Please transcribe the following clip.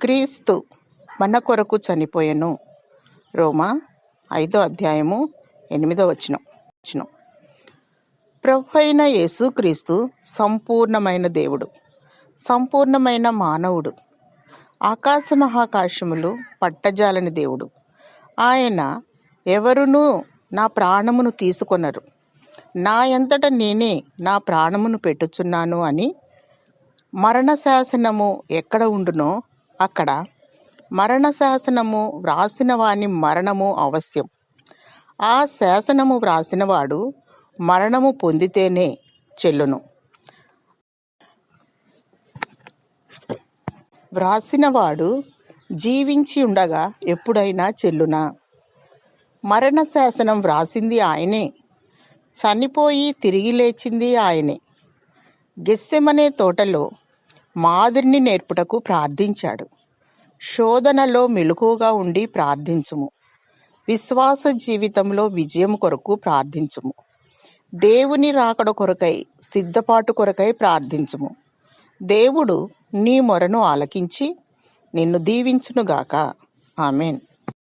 క్రీస్తు మన కొరకు చనిపోయెను. రోమా 5:8 ప్రభు అయిన యేసుక్రీస్తు సంపూర్ణమైన దేవుడు, సంపూర్ణమైన మానవుడు, ఆకాశ మహాకాశములు పట్టజాలని దేవుడు. ఆయన ఎవరునూ నా ప్రాణమును తీసుకొనరు, నా ఎంతట నేనే నా ప్రాణమును పెట్టుచున్నాను అని మరణ శాసనము ఎక్కడ ఉండునో అక్కడ మరణ శాసనము వ్రాసిన వాని మరణము అవశ్యం. ఆ శాసనము వ్రాసినవాడు మరణము పొందితేనే చెల్లును. వ్రాసినవాడు జీవించి ఉండగా ఎప్పుడైనా చెల్లునా? మరణ శాసనం వ్రాసింది ఆయనే, చనిపోయి తిరిగి లేచింది ఆయనే. గెత్సెమనే తోటలో మాదిరిని నేర్పుటకు ప్రార్థించాడు. శోధనలో మెలకువగా ఉండి ప్రార్థించుము. విశ్వాస జీవితంలో విజయం కొరకు ప్రార్థించుము. దేవుని రాకడ కొరకై సిద్ధపాటు కొరకై ప్రార్థించుము. దేవుడు నీ మొరను ఆలకించి నిన్ను దీవించునుగాక. ఆమేన్.